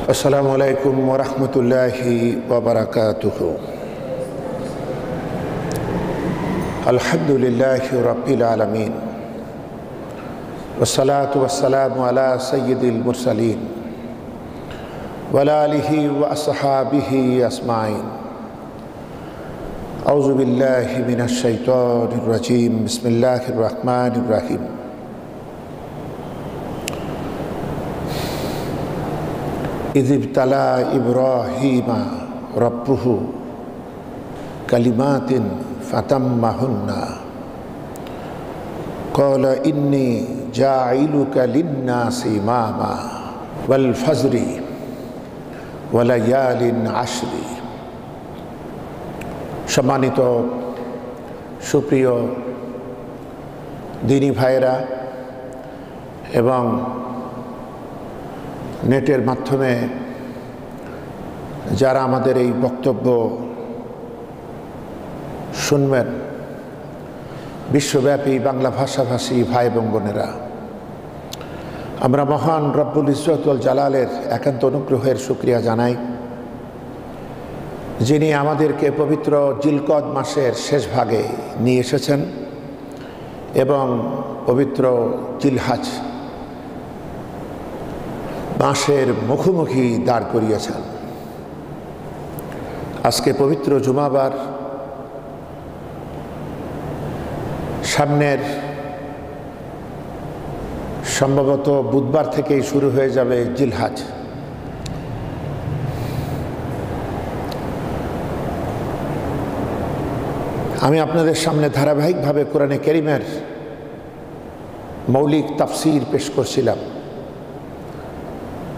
আসসালামু আলাইকুম ওয়া রাহমাতুল্লাহি ওয়া বারাকাতুহু। আলহামদুলিল্লাহি রাব্বিল আলামিন ওয়াসসালাতু ওয়াসসালামু আলা সাইয়্যিদিল মুরসালিন ওয়া আলা আলিহি ওয়া আসহাবিহি আজমাইন। আউযু বিল্লাহি মিনাশ শাইতানির রাজীম। বিসমিল্লাহির রহমানির রহিম। ইযিবতালা ইব্রাহিমা রাব্বুহু কালিমাতিন ফাতাম্মাহুন্না ক্বালা ইন্নী জাঈলুকা লিন্নাসি ইমামা ওয়াল ফাজরি ওয়া লায়ালিন আশরি। সম্মানিত সুপ্রিয় দিনী ভাইয়েরা এবং নেটের মাধ্যমে যারা আমাদের এই বক্তব্য শুনবেন, বিশ্বব্যাপী বাংলা ভাষাভাষী ভাই এবং বোনেরা, আমরা মহান রব্বুল ইজ্জত ওয়াল জালালের একান্ত অনুগ্রহের শুকরিয়া জানাই, যিনি আমাদেরকে পবিত্র জিলকদ মাসের শেষ ভাগে নিয়ে এসেছেন এবং পবিত্র জিলহাজ মাসের মুখোমুখি দাঁড় করিয়েছেন। আজকে পবিত্র জুমাবার, সামনের সম্ভবত বুধবার থেকেই শুরু হয়ে যাবে জিলহাজ। আমি আপনাদের সামনে ধারাবাহিকভাবে কোরআনে কারীমের মৌলিক তাফসীর পেশ করছিলাম।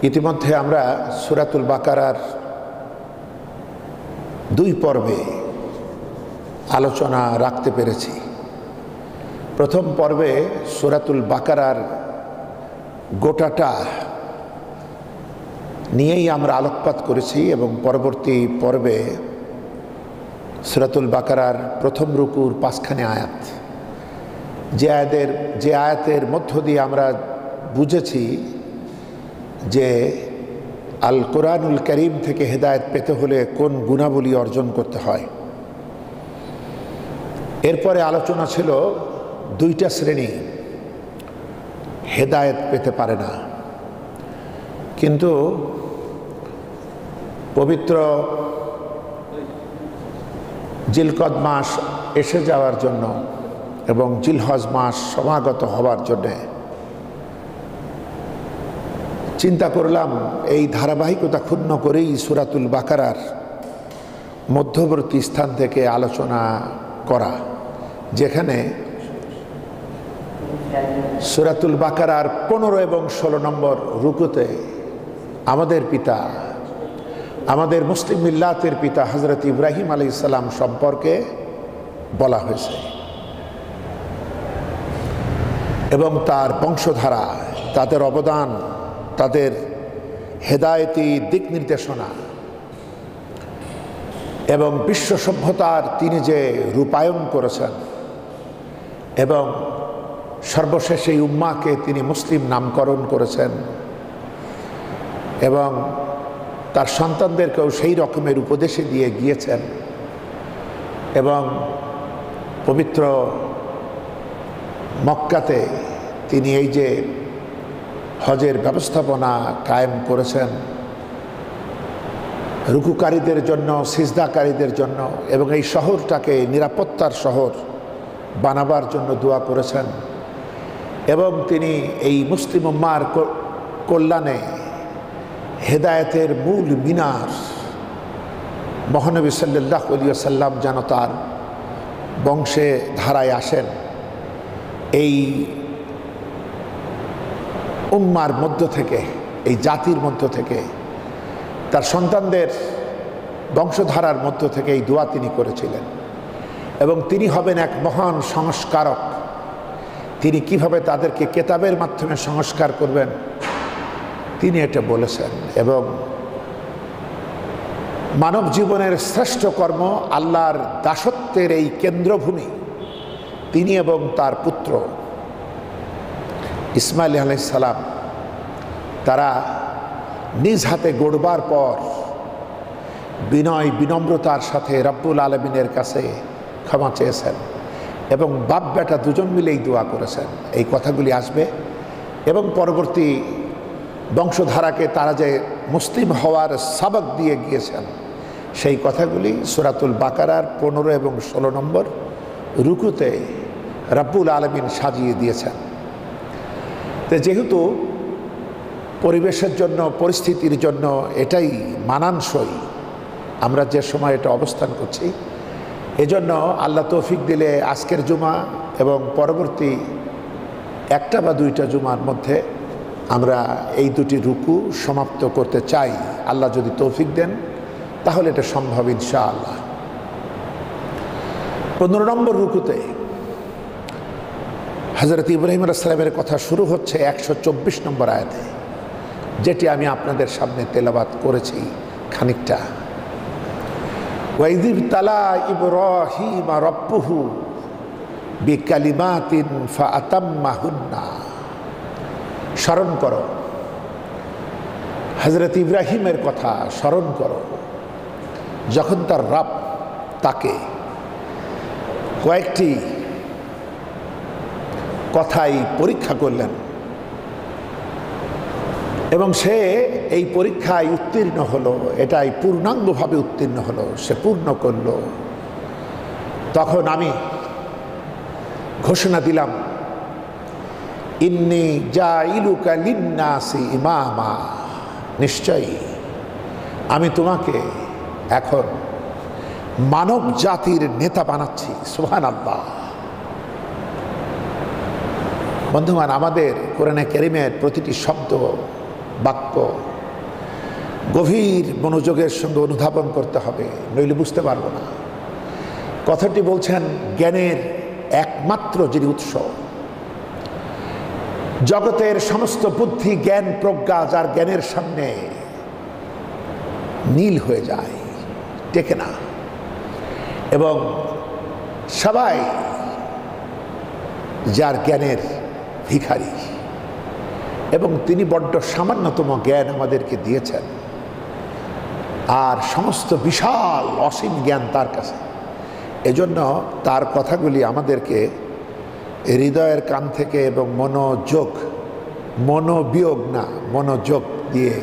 ইতিমধ্যে আমরা সূরাতুল বাকারার 2 পর্বে আলোচনা রাখতে পেরেছি। প্রথম পর্বে সূরাতুল বাকারার গোটাটা নিয়েই আমরা আলোকপাত করেছি এবং পরবর্তী পর্বে সূরাতুল বাকারার প্রথম রুকুর 5খানি আয়াত, যে আয়াতের মধ্য দিয়ে আমরা বুঝেছি যে আল কোরআনুল কারীম থেকে হেদায়েত পেতে হলে কোন গুণাবলী অর্জন করতে হয়। এরপরে আলোচনা ছিল 2টা শ্রেণী হেদায়েত পেতে পারে না, কিন্তু পবিত্র জিলকদ মাস এসে যাওয়ার জন্য এবং জিলহজ মাস সমাগত হওয়ার জন্যে চিন্তা করলাম এই ধারাবাহিকতা ক্ষুণ্ণ করেই সূরাতুল বাকারার মধ্যবর্তী স্থান থেকে আলোচনা করা, যেখানে সূরাতুল বাকারার 15 এবং 16 নম্বর রুকুতে আমাদের পিতা, আমাদের মুসলিম মিল্লাতের পিতা হযরত ইব্রাহিম আলাইহিস সালাম সম্পর্কে বলা হয়েছে এবং তার বংশধারা, তাদের অবদান, তাদের হেদায়েতি দিক নির্দেশনা এবং বিশ্ব সভ্যতার তিনি যে রূপায়ণ করেছেন এবং সর্বশেষ এই উম্মাকে তিনি মুসলিম নামকরণ করেছেন এবং তার সন্তানদেরকেও সেই রকমের উপদেশে দিয়ে গিয়েছেন এবং পবিত্র মক্কাতে তিনি এই যে হজের ব্যবস্থাপনা কায়েম করেছেন রুকুকারীদের জন্য, সিজদাকারীদের জন্য, এবং এই শহরটাকে নিরাপত্তার শহর বানাবার জন্য দোয়া করেছেন এবং তিনি এই মুসলিম উম্মার কল্যাণে হেদায়েতের মূল মিনার মহানবী সাল্লাল্লাহু আলাইহি ওয়াসাল্লাম যেন তার বংশে ধারায় আসেন, এই উম্মার মধ্য থেকে, এই জাতির মধ্য থেকে, তার সন্তানদের বংশধারার মধ্য থেকে এই দোয়া তিনি করেছিলেন এবং তিনি হবেন এক মহান সংস্কারক। তিনি কিভাবে তাদেরকে কেতাবের মাধ্যমে সংস্কার করবেন তিনি এটা বলেছেন এবং মানব জীবনের শ্রেষ্ঠ কর্ম আল্লাহর দাসত্বের এই কেন্দ্রভূমি তিনি এবং তার পুত্র ইসমাইল আলাইহিস সালাম তারা নিজ হাতে গড়বার পর বিনয় বিনম্রতার সাথে রব্বুল আলমিনের কাছে ক্ষমা চেয়েছেন এবং বাপ বেটা দুজন মিলেই দোয়া করেছেন। এই কথাগুলি আসবে এবং পরবর্তী বংশধারাকে তারা যে মুসলিম হওয়ার সাবক দিয়ে গিয়েছেন সেই কথাগুলি সূরাতুল বাকারার 15 এবং 16 নম্বর রুকুতে রব্বুল আলমিন সাজিয়ে দিয়েছেন। তো যেহেতু পরিবেশের জন্য পরিস্থিতির জন্য এটাই মানানসই আমরা যে সময় এটা অবস্থান করছি, এজন্য আল্লাহ তৌফিক দিলে আজকের জুমা এবং পরবর্তী একটা বা দুইটা জুমার মধ্যে আমরা এই দুটি রুকু সমাপ্ত করতে চাই। আল্লাহ যদি তৌফিক দেন তাহলে এটা সম্ভব ইনশাআল্লাহ। 15 নম্বর রুকুতে হযরত ইব্রাহিম আলাইহিস সালামের কথা শুরু হচ্ছে 124 নম্বর আয়াতে, যেটি আমি আপনাদের সামনে তেলাওয়াত করেছি খানিকটা। ওয়াইযিব তালা ইব্রাহিম রাব্বুহু বিকালিমাতিন ফাআতাম্মাহুন্না। স্মরণ করো হযরত ইব্রাহিমের কথা, স্মরণ করো যখন তার রব তাকে কয়েকটি কথাই পরীক্ষা করলেন এবং সে এই পরীক্ষায় উত্তীর্ণ হলো, এটাই পূর্ণাঙ্গভাবে উত্তীর্ণ হলো, সে পূর্ণ করল। তখন আমি ঘোষণা দিলাম, ইন্নী জাইলুকা লিন্নাসি ইমামা, নিশ্চয়ই আমি তোমাকে এখন মানব জাতির নেতা বানাচ্ছি। সুবহানাল্লাহ। বন্ধুগণ, আমাদের কোরআনে কারীমের প্রতিটি শব্দ বাক্য গভীর মনোযোগের সঙ্গে অনুধাবন করতে হবে, নইলে বুঝতে পারবো না। কথাটি বলছেন জ্ঞানের একমাত্র যিনি উৎস, জগতের সমস্ত বুদ্ধি জ্ঞান প্রজ্ঞা যার জ্ঞানের সামনে নীল হয়ে যায়, টেকে না, এবং সবাই যার জ্ঞানের ভিখারি, এবং তিনি বড্ড সামান্যতম জ্ঞান আমাদেরকে দিয়েছেন, আর সমস্ত বিশাল অসীম জ্ঞান তার কাছে। এজন্য তার কথাগুলি আমাদেরকে হৃদয়ের কান থেকে এবং মনোবিয়োগ না, মনোযোগ দিয়ে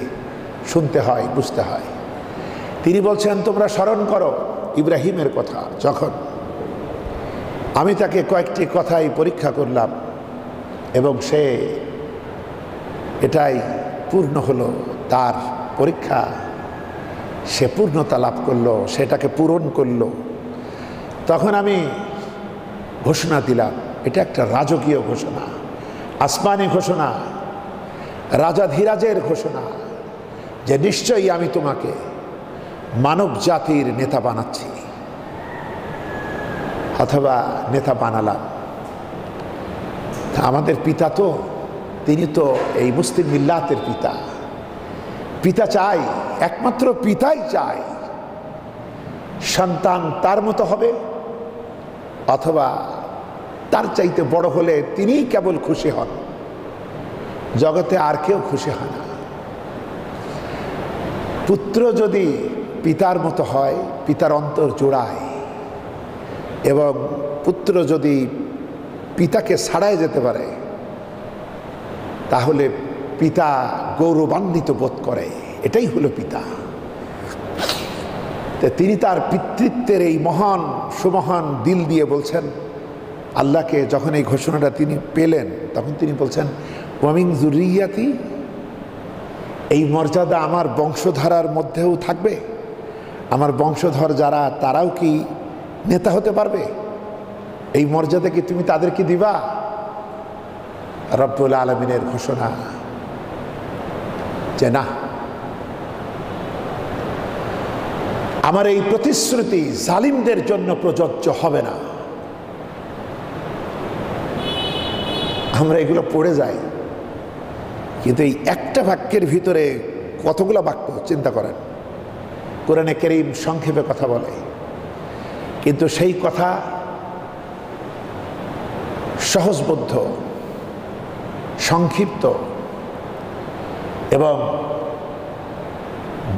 শুনতে হয়, বুঝতে হয়। তিনি বলছেন, তোমরা স্মরণ করো ইব্রাহিমের কথা, যখন আমি তাকে কয়েকটি কথাই পরীক্ষা করলাম এবং সে এটাই পূর্ণ হলো, তার পরীক্ষা সে পূর্ণতা লাভ করলো, সেটাকে পূরণ করলো। তখন আমি ঘোষণা দিলাম, এটা একটা রাজকীয় ঘোষণা, আসমানি ঘোষণা, রাজাধিরাজের ঘোষণা, যে নিশ্চয়ই আমি তোমাকে মানব জাতির নেতা বানাচ্ছি, অথবা নেতা বানালাম। আমাদের পিতা তো, তিনি তো এই মুসলিম মিল্লাতের পিতা। পিতা চাই, একমাত্র পিতাই চায় সন্তান তার মতো হবে, অথবা তার চাইতে বড় হলে তিনিই কেবল খুশি হন, জগতে আর কেউ খুশি হয় না। পুত্র যদি পিতার মতো হয়, পিতার অন্তর জোড়ায়, এবং পুত্র যদি পিতাকে ছাড়াই যেতে পারে, তাহলে পিতা গৌরবান্বিত বোধ করে, এটাই হলো পিতা। তিনি তার পিতৃত্বের এই মহান সুমহান দিল দিয়ে বলছেন আল্লাহকে, যখন এই ঘোষণাটা তিনি পেলেন তখন তিনি বলছেন, ওয়ামিন যুররিয়াতি, এই মর্যাদা আমার বংশধারার মধ্যেও থাকবে, আমার বংশধর যারা তারাও কি নেতা হতে পারবে? এই মর্যাদা কি তুমি তাদেরকে দিবা? রব্বুল আলামিনের ঘোষণা যে না, আমার এই প্রতিশ্রুতি জালিমদের জন্য প্রযোজ্য হবে না। আমরা এগুলো পড়ে যাই, কিন্তু এই একটা বাক্যের ভিতরে কতগুলো বাক্য চিন্তা করেন। কোরআনে কারীম সংক্ষেপে কথা বলে, কিন্তু সেই কথা সহজবোধ্য, সংক্ষিপ্ত এবং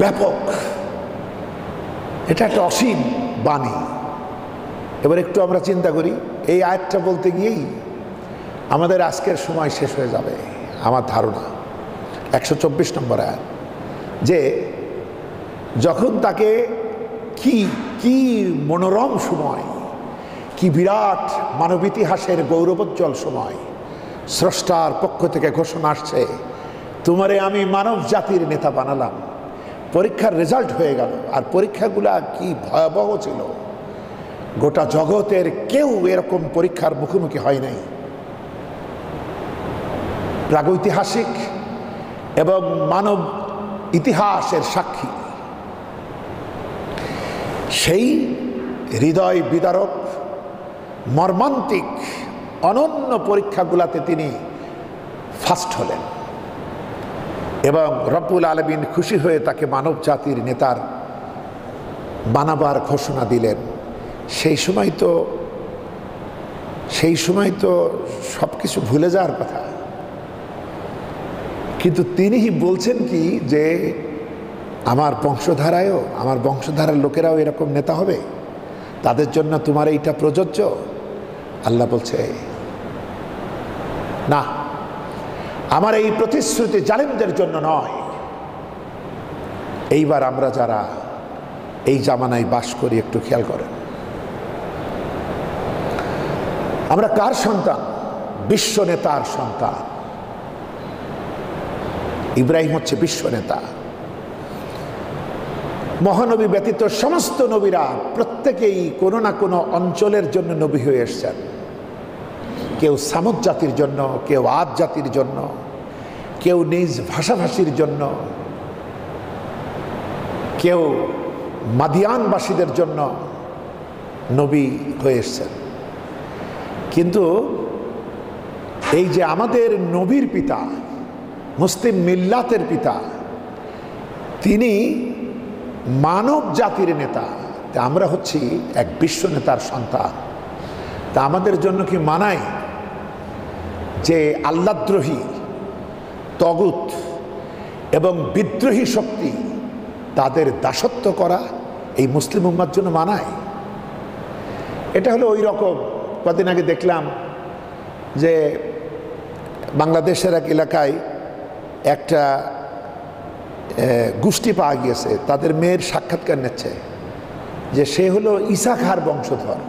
ব্যাপক, এটা একটা অসীম বাণী। এবার একটু আমরা চিন্তা করি, এই আয়াতটা বলতে গিয়েই আমাদের আজকের সময় শেষ হয়ে যাবে আমার ধারণা। 124 নম্বর আয়াত, যে যখন তাকে কি কি মনোরম সময়, কি বিরাট মানব ইতিহাসের গৌরবোজ্জ্বল সময়, স্রষ্টার পক্ষ থেকে ঘোষণা আসছে, তোমারে আমি মানব জাতির নেতা বানালাম। পরীক্ষার রেজাল্ট হয়ে গেল, আর পরীক্ষাগুলা কি ভয়াবহ ছিল। গোটা জগতের কেউ এরকম পরীক্ষার মুখোমুখি হয় নাই। প্রাগৈতিহাসিক এবং মানব ইতিহাসের সাক্ষী সেই হৃদয় বিদারক মর্মান্তিক অনন্য পরীক্ষাগুলাতে তিনি ফার্স্ট হলেন, এবং রব্বুল আলামিন খুশি হয়ে তাকে মানব জাতির নেতার বানাবার ঘোষণা দিলেন। সেই সময় তো সব কিছু ভুলে যাওয়ার কথা, কিন্তু তিনি বলছেন কি, যে আমার বংশধারার লোকেরাও এরকম নেতা হবে, তাদের জন্য তোমার এইটা প্রযোজ্য। আল্লাহ বলছে না, আমার এই প্রতিশ্রুতি জালিমদের জন্য নয়। এইবার আমরা যারা এই জামানায় বাস করি, একটু খেয়াল করেন, আমরা কার সন্তান? বিশ্ব নেতার সন্তান। ইব্রাহিম হচ্ছে বিশ্ব নেতা। মহানবী ব্যতীত সমস্ত নবীরা প্রত্যেকেই কোনো না কোনো অঞ্চলের জন্য নবী হয়ে এসেছেন। কেউ সামুদ জাতির জন্য, কেউ আদ জাতির জন্য, কেউ নিজ ভাষাভাষীর জন্য, কেউ মাদিয়ানবাসীদের জন্য নবী হয়ে এসেছেন। কিন্তু এই যে আমাদের নবীর পিতা, মুসলিম মিল্লাতের পিতা, তিনি মানব জাতির নেতা, তা আমরা হচ্ছি এক বিশ্ব নেতার সন্তান। তা আমাদের জন্য কি মানায় যে আল্লাহদ্রোহী, তগুত এবং বিদ্রোহী শক্তি তাদের দাসত্ব করা এই মুসলিম উম্মার জন্য মানায়? এটা হলো ওই রকম, কদিন আগে দেখলাম যে বাংলাদেশের এক এলাকায় একটা গোষ্ঠী পাওয়া গিয়েছে, তাদের মেয়ের সাক্ষাৎকার নিচ্ছে, যে সে হলো ঈসা খাঁর বংশধর।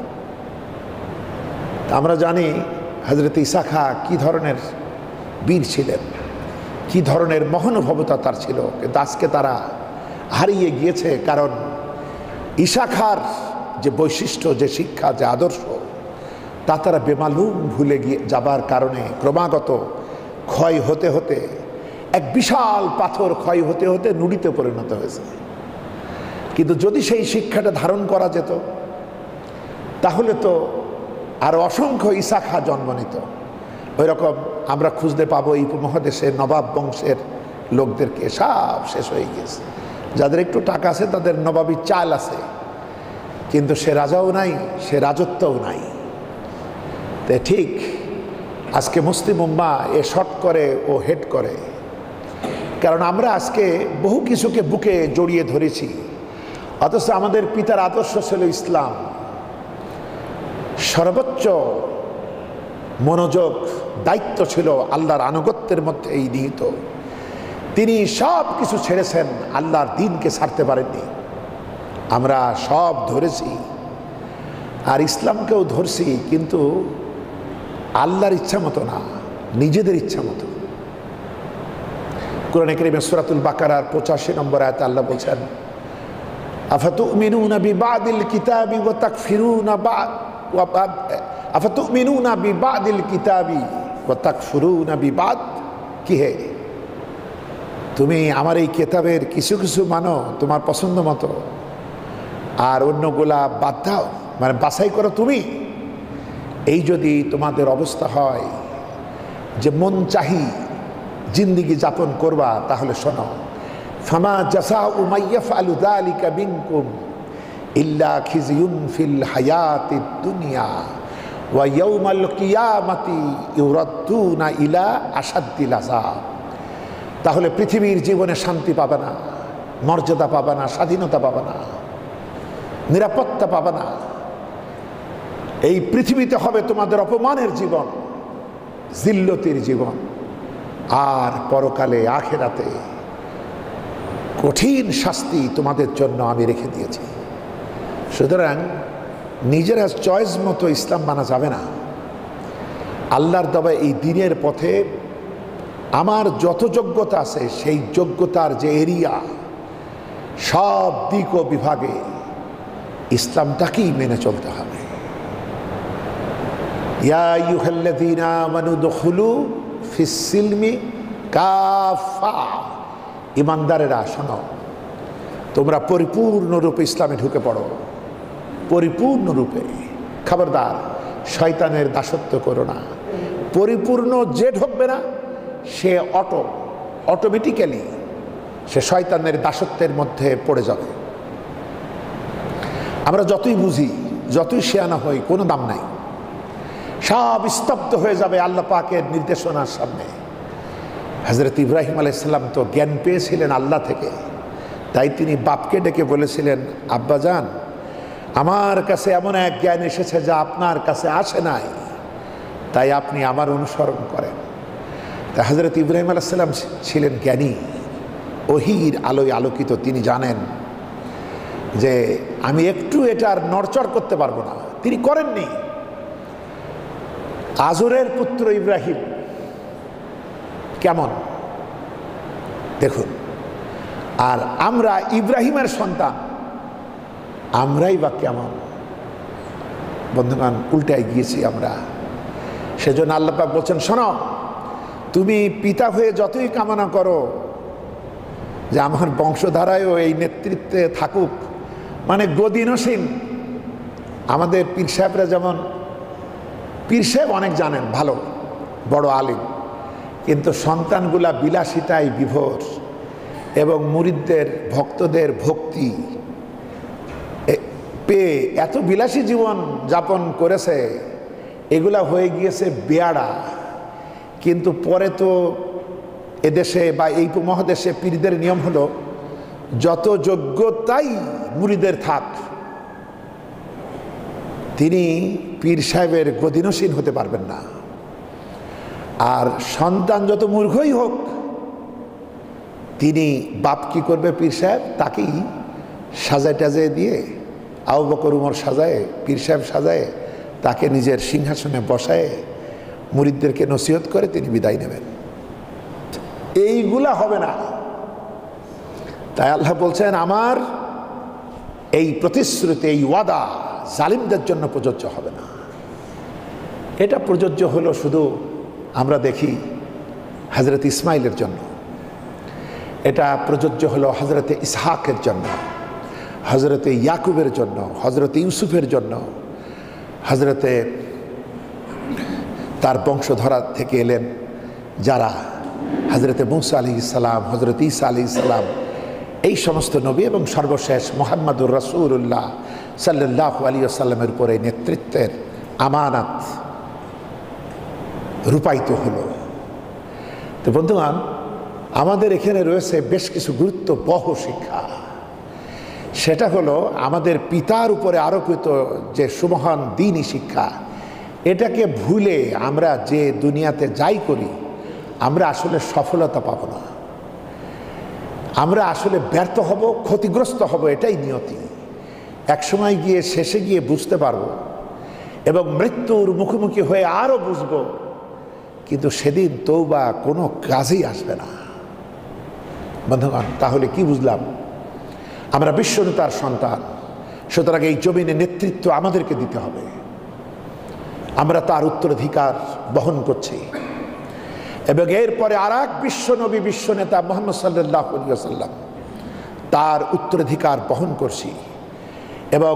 আমরা জানি হযরত ঈসা খাঁ কী ধরনের বীর ছিলেন, কী ধরনের মহানুভবতা তার ছিল, কিন্তু আজকে তারা হারিয়ে গিয়েছে। কারণ ঈসা খাঁর যে বৈশিষ্ট্য, যে শিক্ষা, যে আদর্শ, তা তারা বেমালুম ভুলে গিয়ে যাবার কারণে ক্রমাগত ক্ষয় হতে হতে এক বিশাল পাথর ক্ষয় হতে হতে নুড়িতে পরিণত হয়েছে। কিন্তু যদি সেই শিক্ষাটা ধারণ করা যেত, তাহলে তো আরো অসংখ্য ঈসা খাঁ জন্ম নিত। ওই রকম আমরা খুঁজতে পাবো এই উপমহাদেশের নবাব বংশের লোকদেরকে, সব শেষ হয়ে গিয়েছে। যাদের একটু টাকা আছে তাদের নবাবী চাল আছে, কিন্তু সে রাজাও নাই, সে রাজত্বও নাই। তাই ঠিক আজকে মুসলিম উম্মাহ এ শর্ট করে ও হেড করে, কারণ আমরা আজকে বহু কিছুকে বুকে জড়িয়ে ধরেছি, অথচ আমাদের পিতার আদর্শ ছিল ইসলাম। সর্বোচ্চ মনোযোগ, দায়িত্ব ছিল আল্লাহর আনুগত্যের মধ্যে এই নিহিত। তিনি সব কিছু ছেড়েছেন, আল্লাহর দ্বীনকে ছাড়তে পারেননি। আমরা সব ধরেছি, আর ইসলামকেও ধরছি, কিন্তু আল্লাহর ইচ্ছা মতো না, নিজেদের ইচ্ছা মতো। কুরআনে কারীমে সূরাতুল বাকারার 85 নম্বর আয়াতে আল্লাহ বলছেন, আফাতুমিনুনা বিবাদিল কিতাবি ওয়া তাকফিরুনা আফাতুমিনুনা বিবাদিল কিতাবি ওয়া তাকফুরুনা বিবাদ। কি হে, তুমি আমার এই কিতাবের কিছু কিছু মানো তোমার পছন্দ মতো, আর অন্যগুলা বাদ দাও, মানে বাছাই করো তুমি। এই যদি তোমাদের অবস্থা হয় যে মন চাহি জিন্দিগি যাপন করবা, তাহলে শোনো, ফামা জাযাউ মান ইয়াফআলু যালিকা মিনকুম ইল্লা খিজিয়ুন ফিল হায়াতিদ দুনিয়া ওয়া ইয়াউমাল কিয়ামাতি ইউরাদ্দুনা ইলা আশাদ্দিল আযাব। তাহলে পৃথিবীর জীবনে শান্তি পাবে না, মর্যাদা পাবে না, স্বাধীনতা পাবে না, নিরাপত্তা পাবে না। এই পৃথিবীতে হবে তোমাদের অপমানের জীবন, জিল্লতির জীবন, আর পরকালে আখিরাতে কঠিন শাস্তি তোমাদের জন্য আমি রেখে দিয়েছি। সুতরাং নিজেরা চয়েস মতো ইসলাম মানা যাবে না। আল্লাহর দেওয়া এই দ্বীনের পথে আমার যত যোগ্যতা আছে সেই যোগ্যতার যে এরিয়া, সব দিক ও বিভাগে ইসলামটাকেই মেনে চলতে হবে। ইয়া আইয়ুহাল্লাযীনা আমানু দুখুলু ফিস সিলমি কাফা, ইমানদারেরা শোনো, তোমরা পরিপূর্ণরূপে ইসলামে ঢুকে পড়ো, পরিপূর্ণরূপে। খবরদার শয়তানের দাসত্ব করো না। পরিপূর্ণ যে ঢুকবে না সে অটোমেটিক্যালি সে শয়তানের দাসত্বের মধ্যে পড়ে যাবে। আমরা যতই বুঝি, যতই শেয়ানা হই, কোনো দাম নাই, সব স্তব্ধ হয়ে যাবে আল্লাহ পাকের নির্দেশনার সামনে। হযরত ইব্রাহিম আলাইহিস সালাম তো জ্ঞান পেয়েছিলেন আল্লাহ থেকে, তাই তিনি বাপকে ডেকে বলেছিলেন, আব্বাজান, আমার কাছে এমন এক জ্ঞান এসেছে যা আপনার কাছে আসে নাই, তাই আপনি আমার অনুসরণ করেন। তা হযরত ইব্রাহিম আলাইহিস সালাম ছিলেন জ্ঞানী, ওহীর আলোয় আলোকিত। তিনি জানেন যে আমি একটু এটার নড়চড় করতে পারবো না। তিনি করেননি। আজরের পুত্র ইব্রাহিম কেমন দেখুন, আর আমরা ইব্রাহিমের সন্তান, আমরাই বা কেমন? বন্ধুগণ, উল্টায় গিয়েছি আমরা। সেজন্য আল্লাহ পাক বলছেন, শোনো, তুমি পিতা হয়ে যতই কামনা করো যে আমার বংশধারায়ও এই নেতৃত্বে থাকুক, মানে গদিনসীন। আমাদের পীর সাহেবরা যেমন, পীর সাহেব অনেক জানেন, ভালো বড় আলিম, কিন্তু সন্তানগুলা বিলাসিতায় বিভোর এবং মুরিদদের ভক্তদের ভক্তি পেয়ে এত বিলাসী জীবন যাপন করেছে, এগুলা হয়ে গিয়েছে বেয়াড়া। কিন্তু পরে তো এদেশে বা এই উপমহাদেশে পীরদের নিয়ম হলো, যত যোগ্যতাই মুরিদের থাক, তিনি পীর সাহেবের গদিনসীন হতে পারবেন না। আর সন্তান যত মূর্খই হোক, তিনি বাপ কি করবে, পীর সাহেব তাকেই সাজায় টাজায় দিয়ে, আবু বকর উমর সাজায়, পীর সাহেব সাজায়, তাকে নিজের সিংহাসনে বসায় মুরিদদেরকে নসিহত করে তিনি বিদায় নেবেন। এইগুলা হবে না। তাই আল্লাহ বলছেন, আমার এই প্রতিশ্রুতি, এই ওয়াদা জালিমদের জন্য প্রযোজ্য হবে না। এটা প্রযোজ্য হলো শুধু আমরা দেখি হযরত ইসমাইলের জন্য, এটা প্রযোজ্য হলো হযরত ইসহাকের জন্য, হযরত ইয়াকুবের জন্য, হযরত ইউসুফের জন্য, হযরতে তার বংশধরা থেকে এলেন যারা, হযরত মুসা আলাইহিস সালাম, হযরত ঈসা আলাইহিস সালাম, এই সমস্ত নবী, এবং সর্বশেষ মুহাম্মদুর রাসূলুল্লাহ সাল্লাল্লাহু আলাইহি ওয়াসাল্লামের উপরে নেতৃত্বের আমানত রূপায়িত হলো। তো বন্ধুগণ, আমাদের এখানে রয়েছে বেশ কিছু গুরুত্ববহ শিক্ষা। সেটা হলো আমাদের পিতার উপরে আরোপিত যে সুমহান দ্বীনি শিক্ষা, এটাকে ভুলে আমরা যে দুনিয়াতে যাই করি, আমরা আসলে সফলতা পাব না, আমরা আসলে ব্যর্থ হব, ক্ষতিগ্রস্ত হব। এটাই নিয়তি। একসময় গিয়ে শেষে গিয়ে বুঝতে পারবো এবং মৃত্যুর মুখোমুখি হয়ে আরও বুঝব, কিন্তু সেদিন তওবা কোনো কাজেই আসবে না। বন্ধুগণ, তাহলে কি বুঝলাম? আমরা বিশ্বনেতার সন্তান, সুতরাং এই জমিনে নেতৃত্ব আমাদেরকে দিতে হবে। আমরা তার উত্তরাধিকার বহন করছি এবং এরপরে আর এক বিশ্বনবী, বিশ্বনেতা মুহাম্মদ সাল্লাল্লাহু আলাইহি ওয়াসাল্লাম, তার উত্তরাধিকার বহন করছি। এবং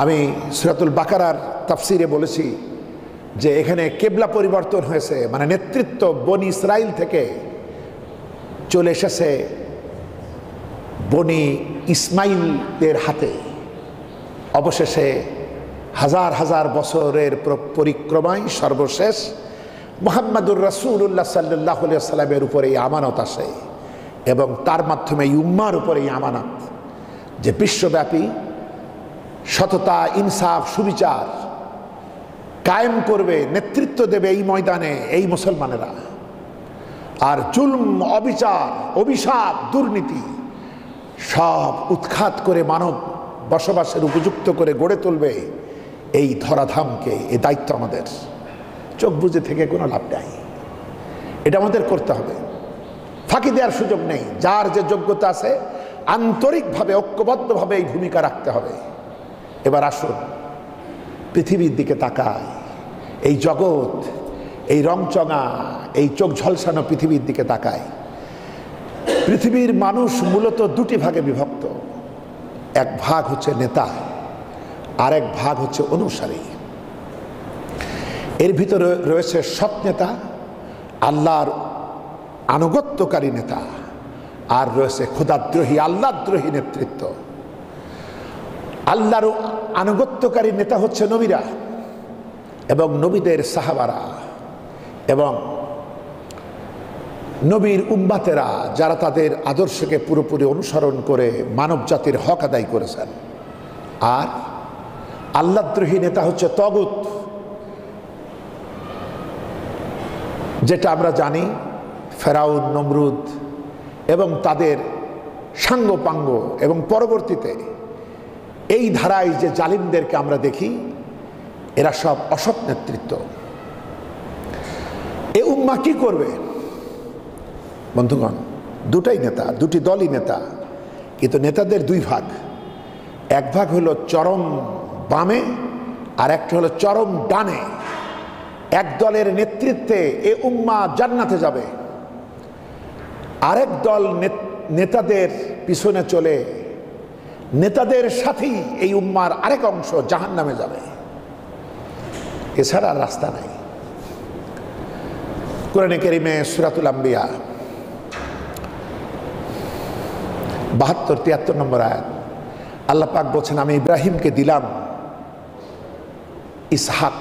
আমি সূরাতুল বাকারার তাফসিরে বলেছি যে এখানে কিবলা পরিবর্তন হয়েছে, মানে নেতৃত্ব বনি ইসরাইল থেকে চলে এসেছে বনি ইসমাইলের হাতে। অবশেষে হাজার হাজার বছরের পরিক্রমায় সর্বশেষ মুহাম্মদুর রাসূলুল্লাহ সাল্লাল্লাহু আলাইহি ওয়াসাল্লামের উপরে এই আমানত আসে এবং তার মাধ্যমে এই উম্মার উপরে এই আমানত যে বিশ্বব্যাপী সততা, ইনসাফ, সুবিচার কায়েম করবে, নেতৃত্ব দেবে এই ময়দানে এই মুসলমানেরা। আর জুলম, অবিচার, অভিশাপ, দুর্নীতি সব উৎখাত করে মানব বসবাসের উপযুক্ত করে গড়ে তুলবে এই ধরাধামকে। এই দায়িত্ব আমাদের, চোখ বুজে থেকে কোনো লাভ নাই, এটা আমাদের করতে হবে, ফাঁকি দেওয়ার সুযোগ নেই। যার যে যোগ্যতা আছে আন্তরিকভাবে, ঐক্যবদ্ধভাবে এই ভূমিকা রাখতে হবে। এবার আসুন পৃথিবীর দিকে তাকাই, এই জগৎ, এই রংচঙা, এই চোখ ঝলসানো পৃথিবীর দিকে তাকাই। পৃথিবীর মানুষ মূলত দুটি ভাগে বিভক্ত, এক ভাগ হচ্ছে নেতা, আর এক ভাগ হচ্ছে অনুসারী। এর ভিতরে রয়েছে সৎ নেতা, আল্লাহর আনুগত্যকারী নেতা, আর রয়েছে খোদাদ্রোহী, আল্লাহদ্রোহী নেতৃত্ব। আল্লাহর আনুগত্যকারী নেতা হচ্ছে নবীরা এবং নবীদের সাহাবারা এবং নবীর উম্মাতেরা, যারা তাদের আদর্শকে পুরোপুরি অনুসরণ করে মানব জাতির হক আদায় করেছেন। আর আল্লাহদ্রোহী নেতা হচ্ছে তগুত, যেটা আমরা জানি ফেরাউন, নমরুদ এবং তাদের সাঙ্গপাঙ্গ, এবং পরবর্তীতে এই ধারায় যে জালিমদেরকে আমরা দেখি, এরা সব অসৎ নেতৃত্ব। এ উম্মাহ কি করবে? বন্ধুগণ, দুটাই নেতা, দুটি দলই নেতা, কিন্তু নেতাদের দুই ভাগ। এক ভাগ হলো চরম বামে, আর একটা হলো চরম ডানে। এক দলের নেতৃত্বে এ উম্মাহ জান্নাতে যাবে, আরেক দল নেতাদের পিছনে চলে নেতাদের সাথেই এই উম্মার আরেক অংশ জাহান্নামে যাবে। এছাড়া রাস্তা নাই। কোরআনে কারিমে সূরাতুল আম্বিয়া ৭২-৭৩ নম্বর আয়াত আল্লাহ পাক বলছেন, আমি ইব্রাহিমকে দিলাম ইসহাক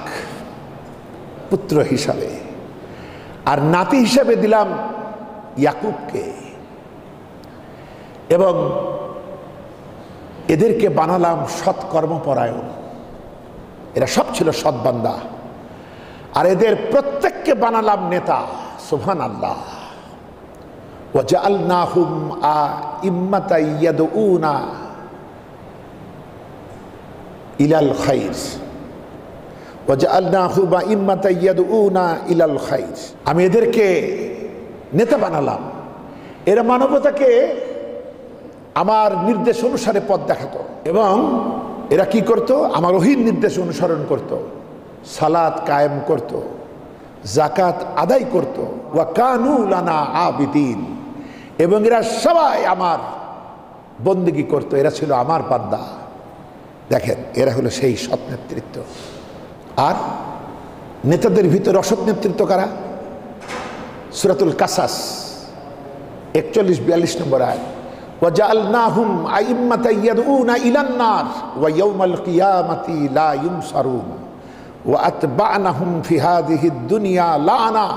পুত্র হিসাবে, আর নাতি হিসাবে দিলাম ইয়াকুবকে, এবং এদেরকে বানালাম সৎকর্মপরায়ণ। এরা সব ছিল সৎ বান্দা, আর এদের প্রত্যেককে বানালাম নেতা। সুবহানাল্লাহ। ওয়াজআলনাহুম আইম্মাতান ইয়াদউনা ইলাল খায়র, ওয়াজআলনাহুম আইম্মাতান ইয়াদউনা ইলাল খায়র। আমি এদেরকে নেতা বানালাম, এরা মানবতাকে আমার নির্দেশ অনুসারে পথ দেখাতো, এবং এরা কি করত? আমার ওহীর নির্দেশ অনুসরণ করত, সালাত কায়েম করত, যাকাত আদায় করত, ওয়া কানু লানা আবিদিন, এবং এরা সবাই আমার বন্দেগী করত, এরা ছিল আমার বান্দা। দেখেন, এরা হলো সেই সৎ নেতৃত্ব। আর নেতাদের ভিতরে অসৎ নেতৃত্ব কারা? সূরাতুল কাসাস ৪১-৪২ নম্বর আয়াত, ওয়াজআলনাহুম আইম্মাতান ইয়াদউনা ইলান নার ওয়া ইয়াউমাল কিয়ামাতি লা ইউনসারুন ওয়া আতবা'নাহুম ফি হাযিহিদ দুনিয়া লা'না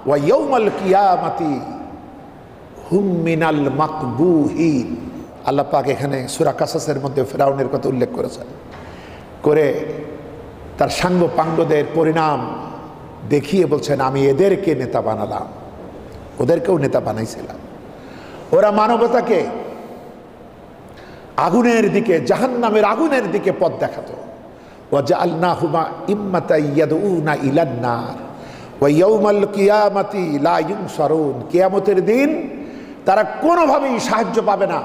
ওয়া ইয়াউমাল কিয়ামাতি হুম মিনাল মাকবুহিন। আল্লাহ পাক এখানে সূরা কাসাসের মধ্যে ফেরাউনের কথা উল্লেখ করেছেন, করে তার সাঙ্গপাঙ্গদের পরিণাম দেখিয়ে বলছেন, আমি এদেরকে নেতা বানালাম, ওদেরকেও নেতা বানাইছিলাম। ওরা মানবতাকে আগুনের দিকে, জাহান্নামের আগুনের দিকে পথ দেখাতো। ওয়াজআলনাহুম আইম্মাতান ইয়াদউনা ইলান নার ওয়া ইয়াউমাল কিয়ামাতি লা ইউনসারুন। কিয়ামতের দিন তারা কোনোভাবেই সাহায্য পাবে না।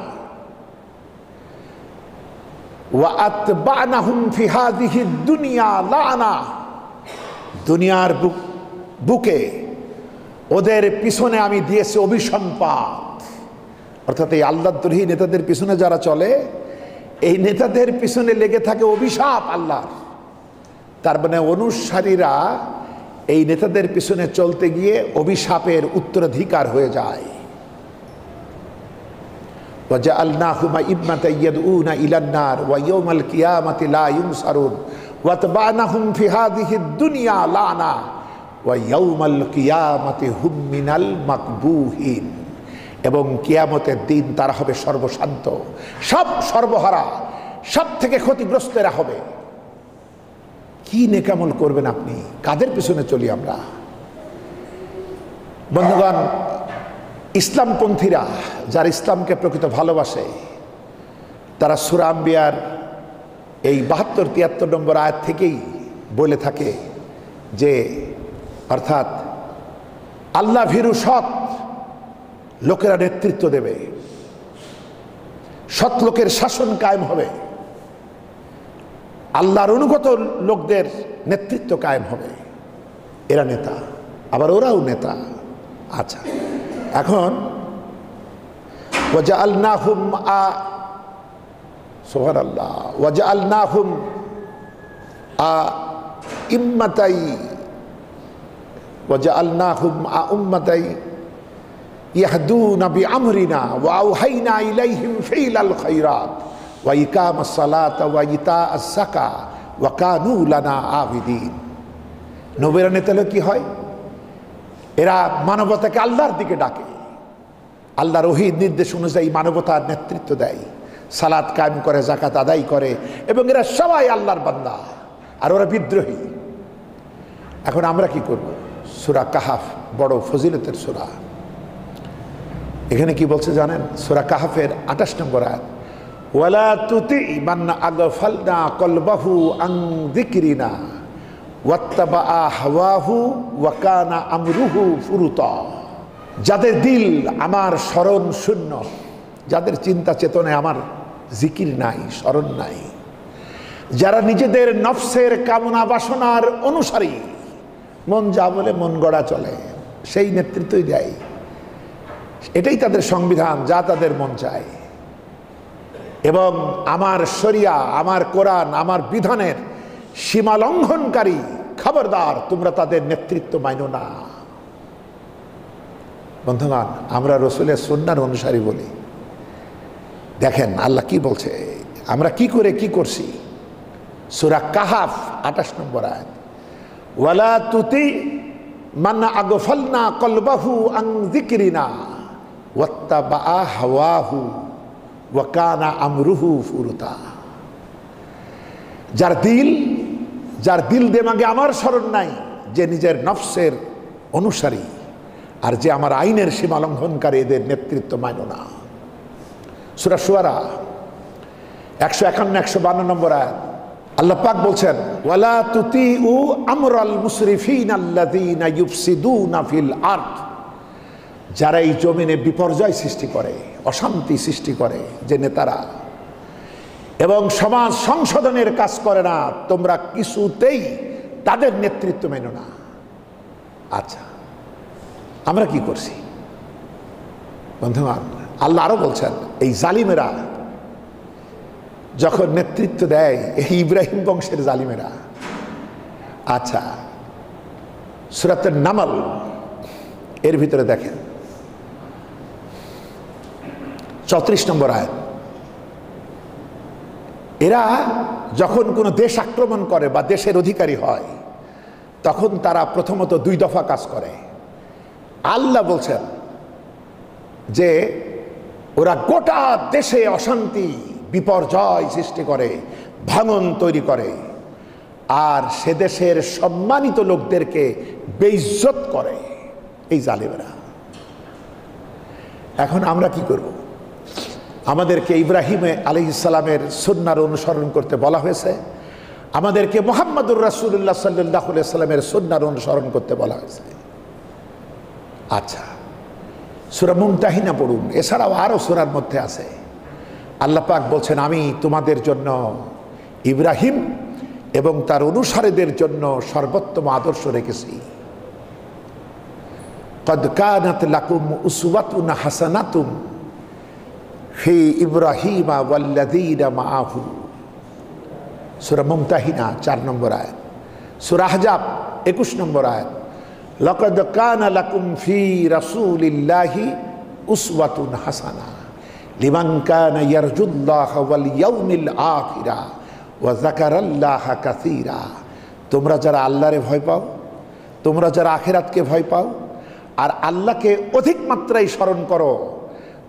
ওয়া আতবা'নাহুম ফি হাযিহিদ দুনিয়া লা'না, দুনিয়ার বুকে ওদের পিছনে আমি দিয়েছি অভিসম্পাত। অর্থাৎ এই আল্লাহদ্রোহী নেতাদের পিছনে যারা চলে, এই নেতাদের পিছনে লেগে থাকে অভিশাপ আল্লাহর। তার মানে অনুসারীরা এই নেতাদের পিছনে চলতে গিয়ে অভিশাপের উত্তরাধিকার হয়ে যায়। ওয়াজআলনাহুম আইম্মাতান ইয়াদউনা ইলান নার ওয়া ইয়াউমাল কিয়ামাতি লা ইউনসারুন ওয়া আতবা'নাহুম ফি হাযিহিদ দুনিয়া লা'না ওয়া ইয়াউমাল কিয়ামাতি হুম মিনাল মাকবুহিন। এবং কিয়ামতের দিন তারা হবে সর্বশান্ত, সব সর্বহারা, সব থেকে ক্ষতিগ্রস্ত এরা হবে। কি নেকামল করবেন আপনি? কাদের পিছনে চলি আমরা? বন্ধুগণ, ইসলামপন্থীরা যারা ইসলামকে প্রকৃত ভালোবাসে তারা সূরা আম্বিয়ার এই ৭২-৭৩ নম্বর আয়াত থেকেই বলে থাকে যে, অর্থাৎ আল্লাহ ভীরু সৎ লোকেরা নেতৃত্ব দেবে, সৎ লোকের শাসন কায়েম হবে, আল্লাহর অনুগত লোকদের নেতৃত্ব কায়েম হবে। এরা নেতা, আবার ওরাও নেতা। আচ্ছা, এখন ওয়াজআলনাহুম সুবহানাল্লাহ ওয়াজআলনাহুম ইম্মাতাই ওয়াজআলনাহুম উম্মাতাই ইয়াহদুনা বিআমরিনা ওয়া আওহাইনা ইলাইহিম ফিলাল খায়রাত ওয়া ইকামাস সালাতা ওয়া ইতাআস যাকা ওয়া কানু লানা আবিদিন। নবীরা নেতা কি হয়? এরা মানবতাকে আল্লাহর দিকে ডাকে, আল্লাহর ওহীর নির্দেশ অনুযায়ী মানবতার নেতৃত্ব দেয়, সালাত কায়েম করে, যাকাত আদায় করে, এবং এরা সবাই আল্লাহর বান্দা, আর ওরা বিদ্রোহী। এখন আমরা কি করব? সূরা কাহাফ বড় ফজিলতের সূরা। এখানে কি বলছে জানেন? সূরা কাহাফের ২৮ নম্বর আয়াত, ওয়ালা তুতি মান আগফালনা কলবাহু আন যিকরিনা ওয়াত্তাবা হাওয়াহু ওয়া কানা আমরুহু ফুরুতা। যাদের দিল আমার স্মরণ শূন্য, যাদের চিন্তা চেতনায় আমার জিকির নাই, স্মরণ নাই, যারা নিজেদের নফসের কামনা বাসনার অনুসারী, মন যা বলে মন গড়া চলে, সেই নেতৃত্বই দেয়, এটাই তাদের সংবিধান, যা তাদের মন চায়, এবং আমার শরিয়া, আমার কোরআন, আমার বিধানের সীমা লঙ্ঘনকারী, খবরদার তোমরা তাদের নেতৃত্ব মানো না। বন্ধুগণ, আমরা রসুলের সুন্নাহর অনুসারী বলি। দেখেন আল্লাহ কি বলছে, আমরা কি করে কি করছি। সূরা কাহাফ ২৮ নম্বর আয়াত, ওয়ালা তুতি মান আগফালনা কলবাহু আন যিকরিনা ওয়াত্তাবা হাওয়াহু ওয়া কানা আমরুহু ফুরুতা। যার দিল দেমাগে আমার স্মরণ নাই, যে নিজের নফসের অনুসারী, আর যে আমার আইনের সীমা লঙ্ঘনকারী, এদের নেতৃত্ব মানো না। সূরা শুআরা ১৫১-১৫২ নম্বর আয়াত, আল্লাহ পাক বলছেন, ওয়ালা তুতিউ আমরাল মুসরিফিন আল্লাযীনা ইউফসিদুনা ফিল আরদ। যারা এই জমিনে বিপর্যয় সৃষ্টি করে, অশান্তি সৃষ্টি করে, যে নেতারা, এবং সমাজ সংশোধনের কাজ করে না, তোমরা কিছুতেই তাদের নেতৃত্ব মেনো না। আচ্ছা, আমরা কি করছি? বন্ধুগণ, আল্লাহ আরো বলছেন, এই জালিমেরা যখন নেতৃত্ব দেয়, এই ইব্রাহিম বংশের জালিমেরা। আচ্ছা, সূরাতুন নামল এর ভিতরে দেখেন ৩৪ নম্বর আয়াত, এরা যখন কোনো দেশ আক্রমণ করে বা দেশের অধিকারী হয়, তখন তারা প্রথমত ২ দফা কাজ করে। আল্লাহ বলছেন যে ওরা গোটা দেশে অশান্তি, বিপর্যয় সৃষ্টি করে, ভাঙন তৈরি করে, আর সে দেশের সম্মানিত লোকদেরকে বেইজ্জত করে, এই জালেমেরা। এখন আমরা কি করব? আমাদেরকে ইব্রাহিম আলাইহিস সালামের সুন্নাহর অনুসরণ করতে বলা হয়েছে, আমাদেরকে মুহাম্মদুর রাসূলুল্লাহ সাল্লাল্লাহু আলাইহি সাল্লামের সুন্নাহর অনুসরণ করতে বলা হয়েছে। আচ্ছা, সূরা মুমতাহিনা পড়ুন, এছাড়াও আরও সূরার মধ্যে আছে। আল্লাহ পাক বলছেন, আমি তোমাদের জন্য ইব্রাহিম এবং তার অনুসারীদের জন্য সর্বোত্তম আদর্শ রেখেছি। কদ কানাত লাকুম উসওয়াতুন হাসানাতুন ফি ইব্রাহিমা ওয়াল্লাযীনা মাআহু। সূরা মুমতাহিনা ৪ নম্বর আয়াত। সূরা আহজাব ২১ নম্বর আয়াত, লাকাদ কানা লাকুম ফি রাসূলিল্লাহি উসওয়াতুন হাসানা লিমান কানা ইয়ারজুল্লাহা ওয়াল ইয়াউমিল আখিরা ওয়া যাকারাল্লাহা কাসীরা। তোমরা যারা আল্লাহরে ভয় পাও, তোমরা যারা আখিরাতকে ভয় পাও, আর আল্লাহকে অধিক মাত্রায় স্মরণ করো,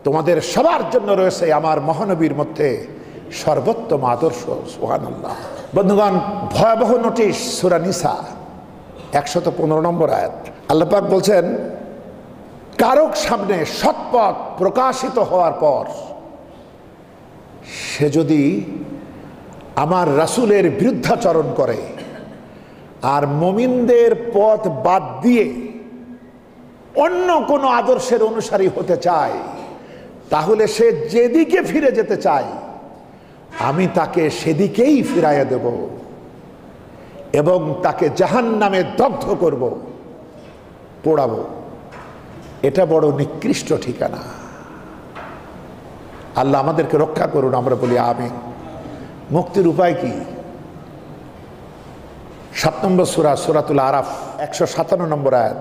তোমাদের সবার জন্য রয়েছে আমার মহানবীর মধ্যে সর্বোত্তম আদর্শ। সুবহানাল্লাহ। বন্ধুগণ, ভয়াবহ নোটিশ, সূরা নিসা 115 নম্বর আয়াত। আল্লাহ পাক বলছেন, কারক সামনে সৎপথ প্রকাশিত হওয়ার পর সে যদি আমার রাসূলের বিরুদ্ধাচরণ করে আর মুমিনদের পথ বাদ দিয়ে অন্য কোনো আদর্শের অনুসারী হতে চায়, তাহলে সে যেদিকে ফিরে যেতে চায় আমি তাকে সেদিকেই ফিরাইয়া দেব এবং তাকে জাহান্নামে দগ্ধ করব, পোড়াবো। এটা বড় নিকৃষ্ট ঠিকানা। আল্লাহ আমাদেরকে রক্ষা করুন, আমরা বলি আমিন। মুক্তির উপায় কি? 7 নম্বর সূরা, সূরাতুল আরাফ 157 নম্বর আয়াত।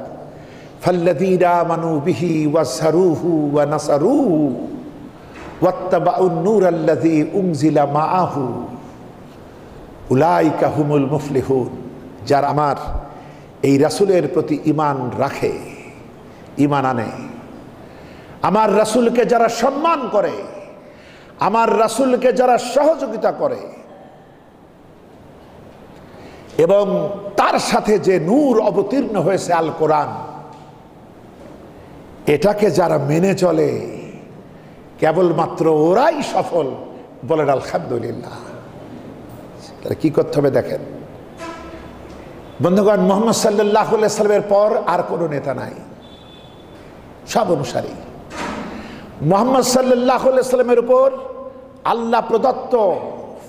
ফাল্লাযীনা আমানু বিহি ওয়াযহারুহু ওয়া নাসারুহু ওয়াত্তাবাউন নূরাল্লাযী উনজিলা মাআহু উলাইকা হুমুল মুফলিহুন। যারা আমার এই রাসূলের প্রতি ঈমান রাখে, ঈমান আনে, আমার রাসূলকে যারা সম্মান করে, আমার রাসূলকে যারা সহযোগিতা করে এবং তার সাথে যে নূর অবতীর্ণ হয়েছে আল কোরআন, এটাকে যারা মেনে চলে, কেবলমাত্র ওরাই সফল। বলেন আলহামদুলিল্লাহ। তাহলে কি করতে হবে দেখেন বন্ধুগণ, মুহাম্মদ সাল্লাল্লাহু আলাইহি ওয়াসাল্লামের পর আর কোনো নেতা নাই, সব অনুসারী। মুহাম্মদ সাল্লাল্লাহু আলাইহি ওয়াসাল্লামের উপর আল্লাহ প্রদত্ত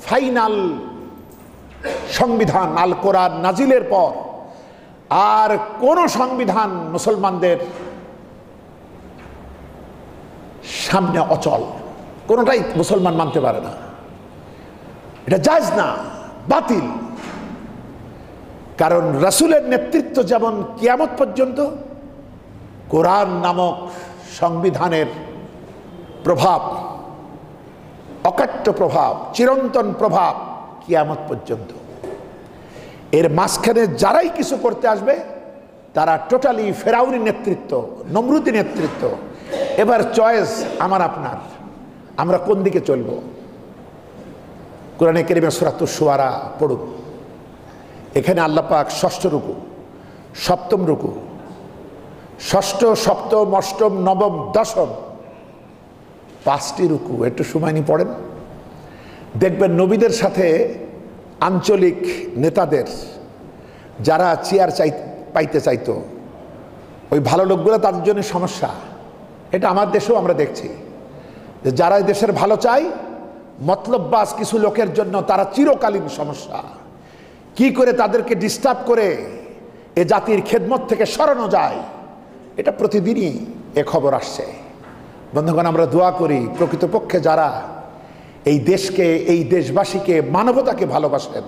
ফাইনাল সংবিধান আল কোরআন নাজিলের পর আর কোন সংবিধান মুসলমানদের সামনে অচল, কোনটাই মুসলমান মানতে পারে না। এটা জায়েজ না, বাতিল। কারণ রাসূলের নেতৃত্ব যেমন কিয়ামত পর্যন্ত, কোরআন নামক সংবিধানের প্রভাব, অকাট্য প্রভাব, চিরন্তন প্রভাব কিয়ামত পর্যন্ত। এর মাঝখানে যারাই কিছু করতে আসবে তারা টোটালি ফেরাউনি নেতৃত্ব, নমরুদি নেতৃত্ব। এবার চয়েস আমার আপনার, আমরা কোন দিকে চলব। কোরআনে কারীমে সূরাতুশ শুআরা পড়ুন। এখানে আল্লাহ পাক 6ষ্ঠ রুকু, 7ম রুকু, 6ষ্ঠ, 7ম, 8ম, 9ম, 10ম 5টি রুকু। একটু সময় নিয়ে পড়েন, দেখবেন নবীদের সাথে আঞ্চলিক নেতাদের যারা চেয়ার পাইতে চাইতো, ওই ভালো লোকগুলো, তাদের জন্য সমস্যা। এটা আমার দেশেও আমরা দেখছি যে যারা দেশের ভালো চায়, মতলববাজ কিছু লোকের জন্য তারা চিরকালীন সমস্যা। কি করে তাদেরকে ডিস্টার্ব করে এ জাতির খেদমত থেকে সরানো যায়, এটা প্রতিদিনই এ খবর আসছে। বন্ধুগণ, আমরা দোয়া করি প্রকৃতপক্ষে যারা এই দেশকে, এই দেশবাসীকে, মানবতাকে ভালোবাসেন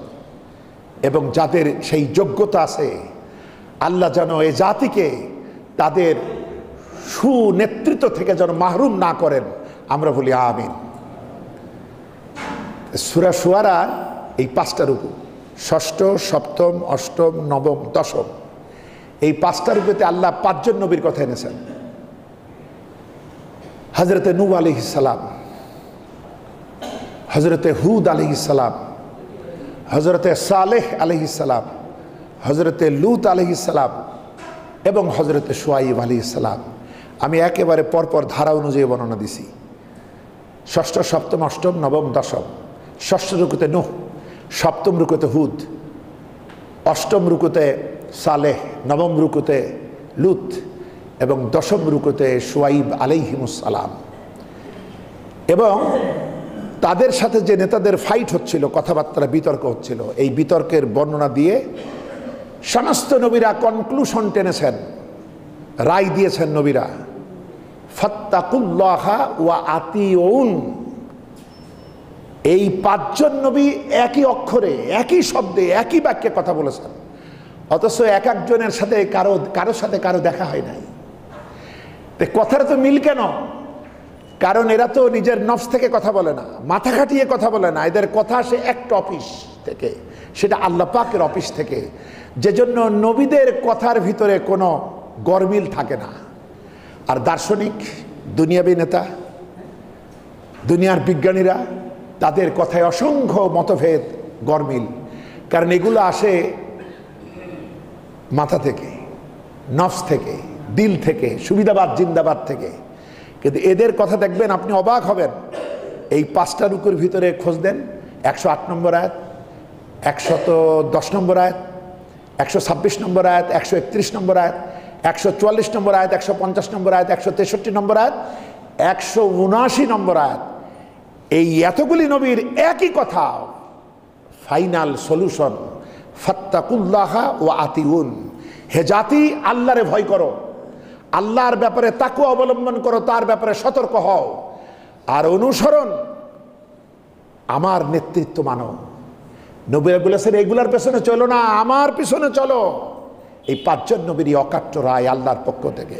এবং যাদের সেই যোগ্যতা আছে, আল্লাহ যেন এই জাতিকে তাদের সুনেতৃত্ব থেকে যেন মাহরুম না করেন, আমরা বলি আমিন। সূরা শুআরা এই 5টা রুকু, 6ষ্ঠ, 7ম, 8ম, 9ম, 10ম, এই 5টা রুকুতে আল্লাহ 5 জন নবীর কথা এনেছেন। হযরতে নূহ আলাইহিস সালাম, হযরতে হুদ আলাইহিস সালাম, হযরতে সালেহ আলাইহিস সালাম, হযরতে লূত আলাইহিস সালাম এবং হযরতে শুআয়ব আলাইহিস সালাম। আমি একেবারে পরপর ধারা অনুযায়ী বর্ণনা দিছি। 6ষ্ঠ, 7ম, 8ম, 9ম, 10ম। 6ষ্ঠ রুকুতে নূহ, 7ম রুকুতে হুদ, 8ম রুকুতে সালেহ, 9ম রুকুতে লূত এবং 10ম রুকুতে শুআয়ব আলাইহিমুস সালাম। এবং তাদের সাথে যে নেতাদের ফাইট হচ্ছিল, কথাবার্তা, বিতর্ক হচ্ছিল, এই বিতর্কের বর্ণনা দিয়ে সমস্ত নবীরা কনক্লুশন টেনেছেন, রায় দিয়েছেন নবীরা, ফাত্তাকুল্লাহা ওয়া আতিউন। এই 5 জন নবী একই অক্ষরে, একই শব্দে, একই বাক্যে কথা বলেছেন, অথচ এক একজনের সাথে কারোর সাথে কারো দেখা হয় নাই। কথার তো মিল কেন? কারণ এরা তো নিজের নফস থেকে কথা বলে না, মাথা খাটিয়ে কথা বলে না। এদের কথা আসে একটা অফিস থেকে, সেটা আল্লাহ পাকের অফিস থেকে। যেজন্য নবীদের কথার ভিতরে কোনো গরমিল থাকে না। আর দার্শনিক, দুনিয়াবী নেতা, দুনিয়ার বিজ্ঞানীরা তাদের কথায় অসংখ্য মতভেদ গরমিল, কারণ এগুলো আসে মাথা থেকে, নফস থেকে, দিল থেকে, সুবিধাবাদ জিন্দাবাদ থেকে। কিন্তু এদের কথা দেখবেন আপনি অবাক হবেন। এই 5টা রুকুর ভিতরে খোঁজ দেন, 108 নম্বর আয়াত, 110 নম্বর আয়াত, 126 নম্বর আয়াত, 131 নম্বর আয়াত, 144 নম্বর আয়াত, 150 নম্বর আয়াত, 163 নম্বর আয়াত, 179 নম্বর আয়াত। এই এতগুলি নবীর একই কথা, ফাইনাল সলিউশন, ফাত্তাকুল্লাহা ওয়া আতিউন, হে জাতি আল্লাহরে ভয় করো, আল্লাহর ব্যাপারে তাকওয়া অবলম্বন করো, তার ব্যাপারে সতর্ক হও, আর অনুসরণ আমার নেতৃত্ব মানো। নবীরা বলেছেন এইগুলার পেছনে চলো না, আমার পিছনে চলো। এই 5 জন নবীরই অকাট্য রায় আল্লাহর পক্ষ থেকে।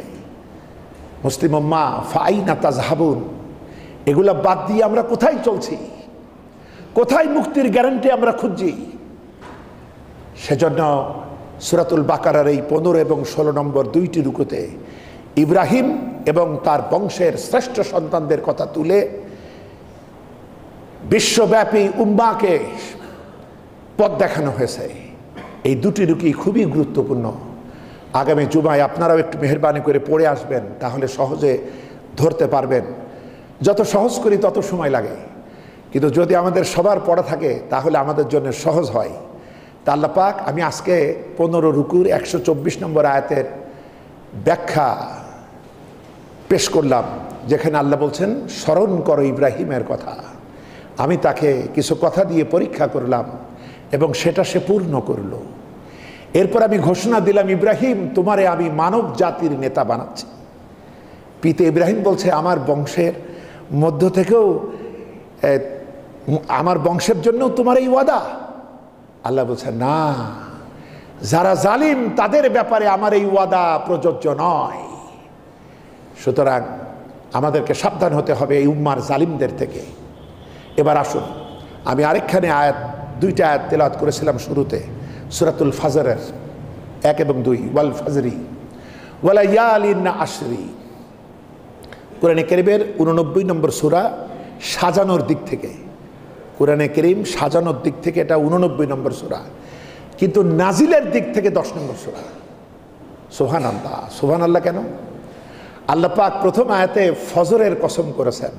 মুসলিম উম্মাহ ফাইনা তাযহাবুন, এগুলা বাদ দিয়ে আমরা কোথায় চলছি, কোথায় মুক্তির গ্যারান্টি আমরা খুঁজছি? সেজন্য সূরাতুল বাকারার এই 15 এবং 16 নম্বর 2টি রুকুতে ইব্রাহিম এবং তার বংশের শ্রেষ্ঠ সন্তানদের কথা তুলে বিশ্বব্যাপী উম্মাহকে পথ দেখানো হয়েছে। এই 2টি রুকুই খুবই গুরুত্বপূর্ণ। আগামী জুমায় আপনারাও একটু মেহেরবানি করে পড়ে আসবেন, তাহলে সহজে ধরতে পারবেন। যত সহজ করি তত সময় লাগে, কিন্তু যদি আমাদের সবার পড়া থাকে তাহলে আমাদের জন্য সহজ হয়। তা আল্লাহ পাক, আমি আজকে 15 রুকুর 124 নম্বর আয়াতের ব্যাখ্যা পেশ করলাম, যেখানে আল্লাহ বলছেন স্মরণ করো ইব্রাহিমের কথা, আমি তাকে কিছু কথা দিয়ে পরীক্ষা করলাম এবং সেটা সে পূর্ণ করল। এরপর আমি ঘোষণা দিলাম, ইব্রাহিম তোমারে আমি মানব জাতির নেতা বানাচ্ছি। পিতা ইব্রাহিম বলছে আমার বংশের মধ্য থেকেও, আমার বংশের জন্য তোমার এই ওয়াদা? আল্লাহ বলছে না, যারা জালিম তাদের ব্যাপারে আমার এই ওয়াদা প্রযোজ্য নয়। সুতরাং আমাদেরকে সাবধান হতে হবে এই উম্মার জালিমদের থেকে। এবার আসুন, আমি আরেকখানে আয়াত, 2টা আয়াত তেলাওয়াত করেছিলাম শুরুতে, সূরাতুল ফাজরের 1 এবং 2, ওয়াল ফাজরি ওয়ালা ইয়ালিন আশরি। কোরআনে কারীমের 89 নম্বর সূরা, সাজানোর দিক থেকে, কোরআনে কারীম সাজানোর দিক থেকে এটা 89 নম্বর সূরা, কিন্তু নাজিলের দিক থেকে 10 নম্বর সূরা। সুবহানাল্লাহ, সুবহানাল্লাহ। কেন? আল্লাহ পাক প্রথম আয়াতে ফজরের কসম করেছেন।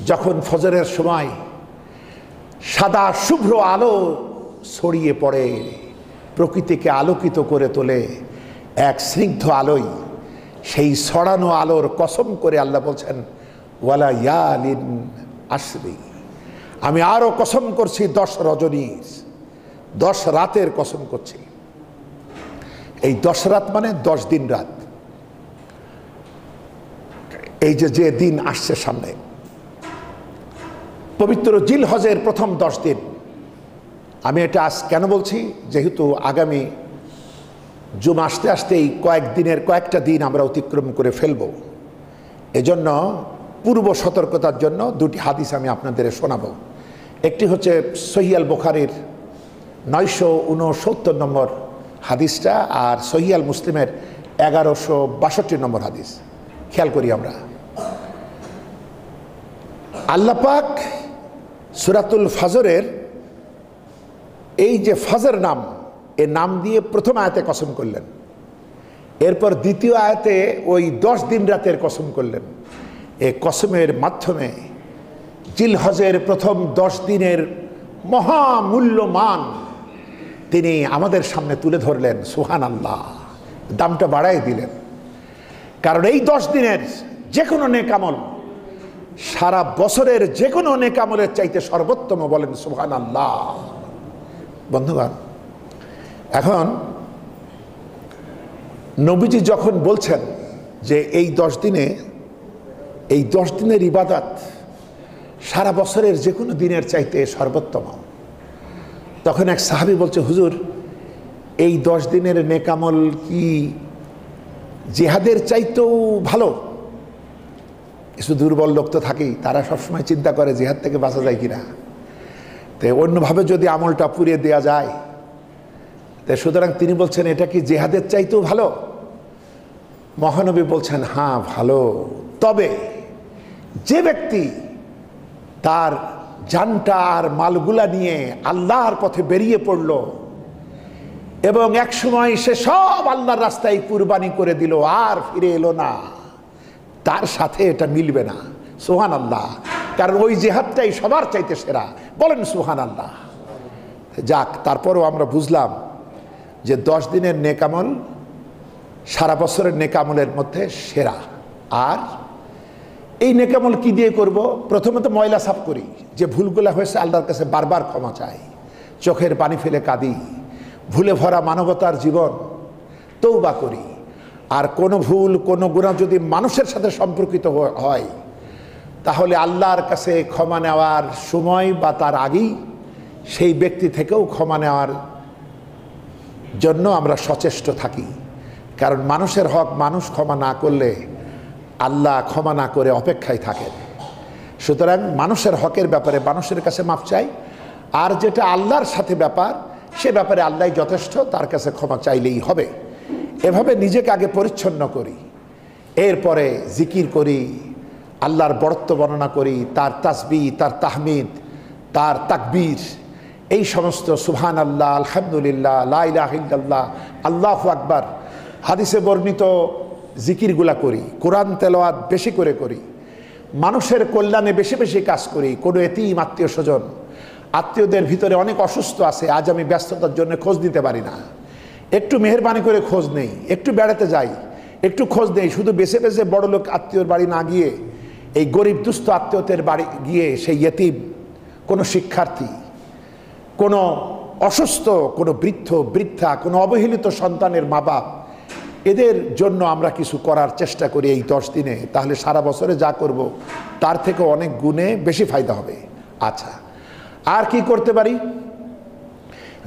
যখন ফজরের সময় সাদা শুভ্র আলো ছড়িয়ে পড়ে, প্রকৃতিকে আলোকিত করে তোলে এক স্নিগ্ধ আলোয়, সেই ছড়ানো আলোর কসম করে আল্লাহ বলছেন ওয়ালা ইয়ালিন আশরি, আমি আরো কসম করছি 10 রজনীর, 10 রাতের কসম করছি। এই 10 রাত মানে 10 দিন রাত। এই যে দিন আসছে সামনে, পবিত্র জিলহজের প্রথম 10 দিন। আমি এটা আজ কেন বলছি? যেহেতু আগামী জুমা আসতে আসতেই কয়েকটা দিন আমরা অতিক্রম করে ফেলব, এজন্য পূর্ব সতর্কতার জন্য 2টি হাদিস আমি আপনাদের শোনাবো। একটি হচ্ছে সহিহ আল বুখারীর 969 নম্বর হাদিসটা, আর সহিহ আল মুসলিমের 1162 নম্বর হাদিস। খেয়াল করি আমরা, আল্লাহ পাক সূরাতুল ফজরের এই যে ফজর নাম, এর নাম দিয়ে প্রথম আয়াতে কসম করলেন, এরপর দ্বিতীয় আয়াতে ওই 10 দিন রাতের কসম করলেন। এই কসমের মাধ্যমে জিলহজের প্রথম 10 দিনের মহামূল্যমান তিনি আমাদের সামনে তুলে ধরলেন। সুবহানাল্লাহ, দামটা বাড়াই দিলেন। কারণ এই 10 দিনের যে কোনো নেক আমল সারা বছরের যে কোনো নেক আমলের চাইতে সর্বোত্তম, বলেন সুবহানাল্লাহ। বন্ধুগণ, এখন নবীজি যখন বলছেন যে এই 10 দিনের ইবাদত সারা বছরের যে কোনো দিনের চাইতে সর্বোত্তম, তখন এক সাহাবী বলছে, হুজুর এই 10 দিনের নেক আমল কি জিহাদের চাইতেও ভালো? কিছু দুর্বল লোক তো থাকেই, তারা সবসময় চিন্তা করে জিহাদ থেকে বাঁচা যায় কিনা, তো অন্যভাবে যদি আমলটা পুড়িয়ে দেওয়া যায়। তো সুতরাং তিনি বলছেন এটা কি জিহাদের চাইতেও ভালো? মহানবী বলছেন হ্যাঁ ভালো, তবে যে ব্যক্তি তার জানটা আর মালগুলা নিয়ে আল্লাহর পথে বেরিয়ে পড়ল এবং এক সময় সে সব আল্লাহর রাস্তায় কুরবানি করে দিল, আর ফিরে এলো না। তার সাথে এটা মিলবে না। সুবহানাল্লাহ। কারণ ওই জিহাদটাই সবার চাইতে সেরা। বলেন সুবহানাল্লাহ। যাক, তারপরও আমরা বুঝলাম যে 10 দিনের নেকামল সারা বছরের নেকামলের মধ্যে সেরা। আর এই নেকামল কি দিয়ে করব? প্রথমত ময়লা সাফ করি, যে ভুলগুলো হয়েছে আল্লাহর কাছে বারবার ক্ষমা চাই, চোখের পানি ফেলে কাঁদি, ভুলে ভরা মানবতার জীবন, তওবা করি। আর কোনো ভুল কোনো গুনাহ যদি মানুষের সাথে সম্পর্কিত হয় তাহলে আল্লাহর কাছে ক্ষমা নেওয়ার সময় বা তার আগেই সেই ব্যক্তি থেকেও ক্ষমা নেওয়ার জন্য আমরা সচেষ্ট থাকি। কারণ মানুষের হক মানুষ ক্ষমা না করলে আল্লাহ ক্ষমা না করে অপেক্ষায় থাকেন। সুতরাং মানুষের হকের ব্যাপারে মানুষের কাছে মাফ চাই, আর যেটা আল্লাহর সাথে ব্যাপার সে ব্যাপারে আল্লাহ যথেষ্ট, তার কাছে ক্ষমা চাইলেই হবে। এভাবে নিজেকে আগে পরিচ্ছন্ন করি, এরপরে জিকির করি, আল্লাহর বড়ত্ব বর্ণনা করি, তার তাসবিহ, তার তাহমিদ, তার তাকবীর, এই সমস্ত সুবহানাল্লাহ, আলহামদুলিল্লাহ, লা ইলাহা ইল্লাল্লাহ, আল্লাহু আকবার, হাদিসে বর্ণিত জিকিরগুলা করি, কোরআন তেলাওয়াত বেশি করে করি, মানুষের কল্যাণে বেশি বেশি কাজ করি। কোনো এতিম আত্মীয় স্বজন, আত্মীয়দের ভিতরে অনেক অসুস্থ আছে, আজ আমি ব্যস্ততার জন্য খোঁজ দিতে পারি না, একটু মেহেরবানি করে খোঁজ নেই, একটু বেড়াতে যাই, একটু খোঁজ নেই। শুধু বেছে বেছে বড় লোক আত্মীয়র বাড়ি না গিয়ে এই গরিব দুস্থ আত্মীয়দের বাড়ি গিয়ে সেই এতিম, কোনো শিক্ষার্থী, কোনো অসুস্থ, কোনো বৃদ্ধ বৃদ্ধা, কোনো অবহেলিত সন্তানের মা বাপ, এদের জন্য আমরা কিছু করার চেষ্টা করি এই 10 দিনে, তাহলে সারা বছরে যা করব তার থেকে অনেক গুণে বেশি ফায়দা হবে। আচ্ছা, আর কি করতে পারি?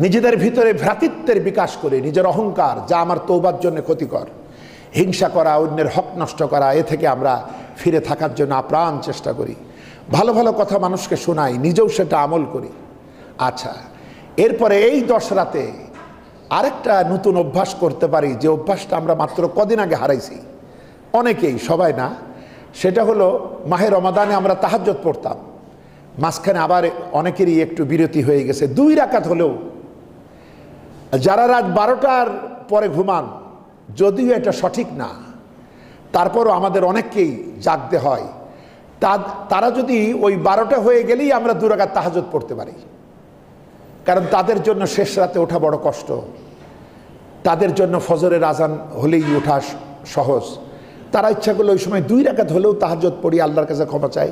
নিজেদের ভিতরে ভ্রাতৃত্বের বিকাশ করে, নিজের অহংকার যা আমার তওবার জন্য ক্ষতিকর, হিংসা করা, অন্যের হক নষ্ট করা, এ থেকে আমরা ফিরে থাকার জন্য আপ্রাণ চেষ্টা করি। ভালো ভালো কথা মানুষকে শোনাই, নিজেও সেটা আমল করি। আচ্ছা, এরপরে এই 10 রাতে আরেকটা নতুন অভ্যাস করতে পারি, যে অভ্যাসটা আমরা মাত্র কদিন আগে হারাইছি অনেকেই, সবাই না। সেটা হলো মাহে রমাদানে আমরা তাহাজ্জুদ পড়তাম, মাঝখানে আবার অনেকেরই একটু বিরতি হয়ে গেছে। 2 রাকাত হলেও, যারা রাত 12টার পরে ঘুমান, যদিও এটা সঠিক না, তারপরও আমাদের অনেককেই জাগতে হয়, তারা যদি ওই 12টা হয়ে গেলেই আমরা 2 রাকাত তাহাজ্জুদ পড়তে পারি। কারণ তাদের জন্য শেষ রাতে ওঠা বড় কষ্ট, তাদের জন্য ফজরের আজান হলেই ওঠা সহজ। তারা ইচ্ছা করলে ওই সময় 2 রাকাত হলেও তাহাজ্জুদ পড়ি, আল্লাহর কাছে ক্ষমা চাই।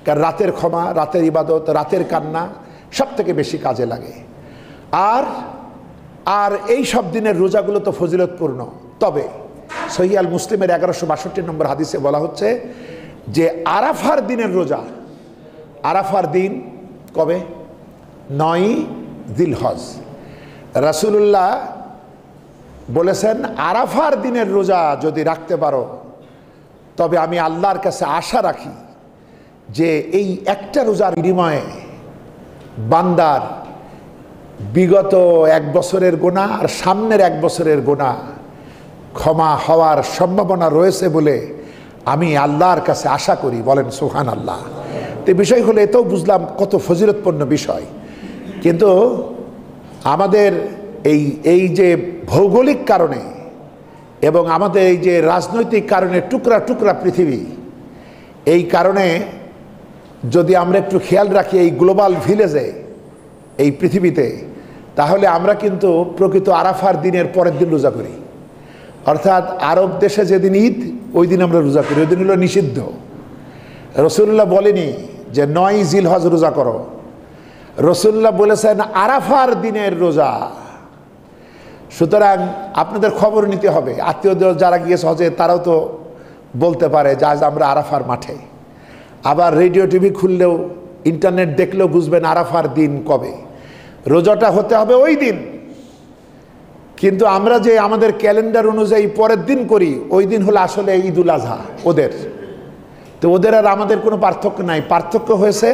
কারণ রাতের ক্ষমা, রাতের ইবাদত, রাতের কান্না সব থেকে বেশি কাজে লাগে। আর এই সব দিনের রোজাগুলো তো ফজিলতপূর্ণ। তবে সহিহ আল মুসলিমের 1162 নম্বর হাদিসে বলা হচ্ছে যে আরাফার দিনের রোজা, আরাফার দিন কবে? 9 জিলহজ। রাসূলুল্লাহ বলেছেন, আরাফার দিনের রোজা যদি রাখতে পারো তবে আমি আল্লাহর কাছে আশা রাখি যে এই একটা রোজার বিনিময়ে বান্দার বিগত 1 বছরের গুনাহ আর সামনের 1 বছরের গুনাহ ক্ষমা হওয়ার সম্ভাবনা রয়েছে বলে আমি আল্লাহর কাছে আশা করি। বলেন সুবহানাল্লাহ। তো বিষয় হলো, এতেও বুঝলাম কত ফজিলতপূর্ণ বিষয়। কিন্তু আমাদের এই যে ভৌগোলিক কারণে এবং আমাদের এই যে রাজনৈতিক কারণে টুকরা টুকরা পৃথিবী, এই কারণে যদি আমরা একটু খেয়াল রাখি এই গ্লোবাল ভিলেজে, এই পৃথিবীতে, তাহলে আমরা কিন্তু প্রকৃত আরাফার দিনের পরের দিন রোজা করি। অর্থাৎ আরব দেশে যেদিন ঈদ ওই দিন আমরা রোজা করি, ওই দিন হলো নিষিদ্ধ। রাসূলুল্লাহ বলেনি যে 9 জিলহজ রোজা করো, রাসূলুল্লাহ বলেছেন আরাফার দিনের রোজা। সুতরাং আপনাদের খবর নিতে হবে, আত্মীয়দের যারা গিয়েছে হজে তারাও তো বলতে পারে যে আজ আমরা আরাফার মাঠে। আবার রেডিও টিভি খুললেও, ইন্টারনেট দেখলেও বুঝবেন আরাফার দিন কবে। রোজাটা হতে হবে ওই দিন, কিন্তু আমরা যে আমাদের ক্যালেন্ডার অনুযায়ী পরের দিন করি, ওই দিন হলো আসলে ঈদুল আজহা ওদের। তো ওদের আর আমাদের কোনো পার্থক্য নাই, পার্থক্য হয়েছে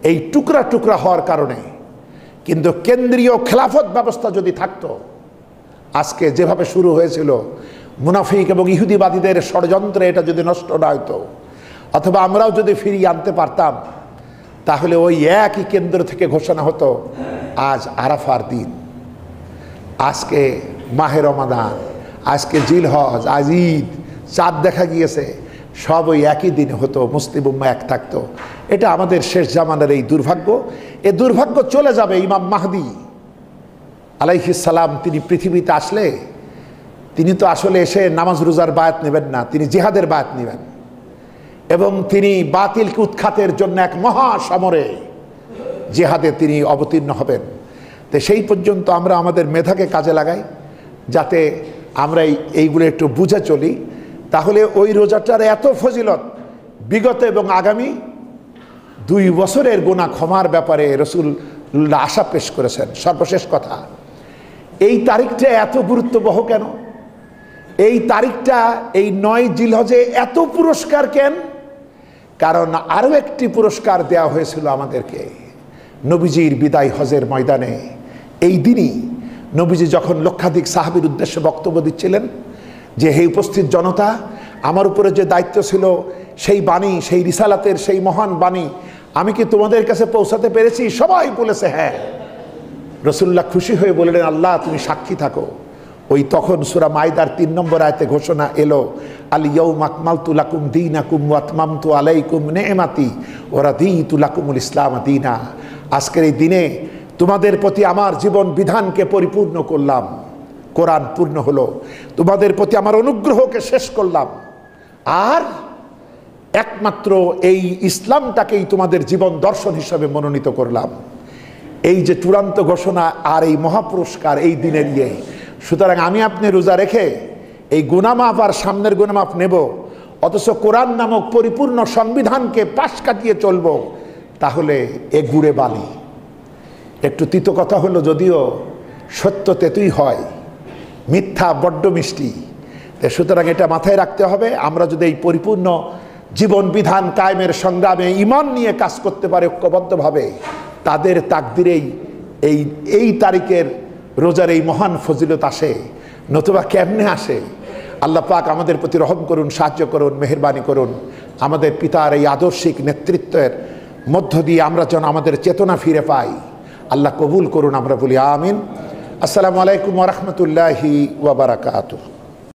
এই টুকরা টুকরা হওয়ার কারণে। কিন্তু কেন্দ্রীয় খেলাফত ব্যবস্থা যদি থাকতো, আজকে যেভাবে শুরু হয়েছিল মুনাফিক এবং ইহুদিবাদীদের ষড়যন্ত্রে, এটা যদি নষ্ট না হতো, অথবা আমরাও যদি ফিরিয়ে আনতে পারতাম, তাহলে ওই একই কেন্দ্র থেকে ঘোষণা হতো আজ আরাফার দিন, আজকে মাহে রমাদান, আজকে জিলহজ, আজ ঈদ, চাঁদ দেখা গিয়েছে, সব ওই একই দিনে হতো, মুসলিম উম্মাহ এক থাকতো। এটা আমাদের শেষ জামানার এই দুর্ভাগ্য। এ দুর্ভাগ্য চলে যাবে ইমাম মাহদি আলাইহিস সালাম তিনি পৃথিবীতে আসলে তিনি তো আসলে এসে নামাজ রোজার বায়াত নেবেন না, তিনি জিহাদের বায়াত নেবেন এবং তিনি বাতিলকে উৎখাতের জন্য এক মহা সমরে জিহাদে তিনি অবতীর্ণ হবেন। তো সেই পর্যন্ত আমরা আমাদের মেধাকে কাজে লাগাই যাতে আমরা এইগুলো একটু বুঝে চলি। তাহলে ওই রোজাটার এত ফজিলত, বিগত এবং আগামী 2 বছরের গুনাহ ক্ষমার ব্যাপারে রাসূলুল্লাহ আশা পেশ করেছেন। সর্বশেষ কথা, এই তারিখটা এত গুরুত্ববহ কেন? এই তারিখটা এই 9 জিলহজে এত পুরস্কার কেন? কারণ আরও একটি পুরস্কার দেওয়া হয়েছিল আমাদেরকে নবীজির বিদায় হজের ময়দানে। এই দিনই নবীজি যখন লক্ষাধিক সাহাবীর উদ্দেশ্যে বক্তব্য দিচ্ছিলেন যে হে উপস্থিত জনতা, আমার উপরে যে দায়িত্ব ছিল সেই বাণী, সেই রিসালাতের সেই মহান বাণী আমি কি তোমাদের কাছে পৌঁছাতে পেরেছি? সবাই বলেছে হ্যাঁ। রাসূলুল্লাহ খুশি হয়ে বললেন আল্লাহ তুমি সাক্ষী থাকো। ওই তখন সূরা মাইদার 3 নম্বর আয়াতে ঘোষণা এলো আল ইয়াউমা আকমালতু লাকুম দীনাকুম ওয়া আতমামতু আলাইকুম নি'মাতি ওয়া রাদিতু লাকুমুল ইসলাম দীনা। আজকের এই দিনে তোমাদের প্রতি আমার জীবন বিধানকে পরিপূর্ণ করলাম, কোরআন পূর্ণ হলো, তোমাদের প্রতি আমার অনুগ্রহকে শেষ করলাম, আর একমাত্র এই ইসলামটাকেই তোমাদের জীবন দর্শন হিসাবে মনোনীত করলাম। এই যে চূড়ান্ত ঘোষণা আর এই মহাপুরস্কার এই দিনের ইয়ে। সুতরাং আমি আপনি রোজা রেখে এই গুনামাপ আর সামনের গুনামাপ নেব, অথচ কোরআন নামক পরিপূর্ণ সংবিধানকে পাশ কাটিয়ে চলব, তাহলে এ গুড়ে বালি। একটু তিতো কথা হলো যদিও, সত্য তেতুই হয়, মিথ্যা বড্ড মিষ্টি। সুতরাং এটা মাথায় রাখতে হবে, আমরা যদি এই পরিপূর্ণ জীবন বিধান কায়েমের সংগ্রামে ঈমান নিয়ে কাজ করতে পারে ঐক্যবদ্ধভাবে, তাদের তাকদিরেই এই তারিখের রোজার এই মহান ফজিলত আসে, নতুবা কেমনে আসে? আল্লাহ পাক আমাদের প্রতি রহম করুন, সাহায্য করুন, মেহেরবানি করুন। আমাদের পিতার এই আদর্শিক নেতৃত্বের মধ্য দিয়ে আমরা যেন আমাদের চেতনা ফিরে পাই। আল্লাহ কবুল করুন, আমরা বলি আমিন। আসসালামু আলাইকুম ওয়া রাহমাতুল্লাহি ওয়া বারাকাতুহু।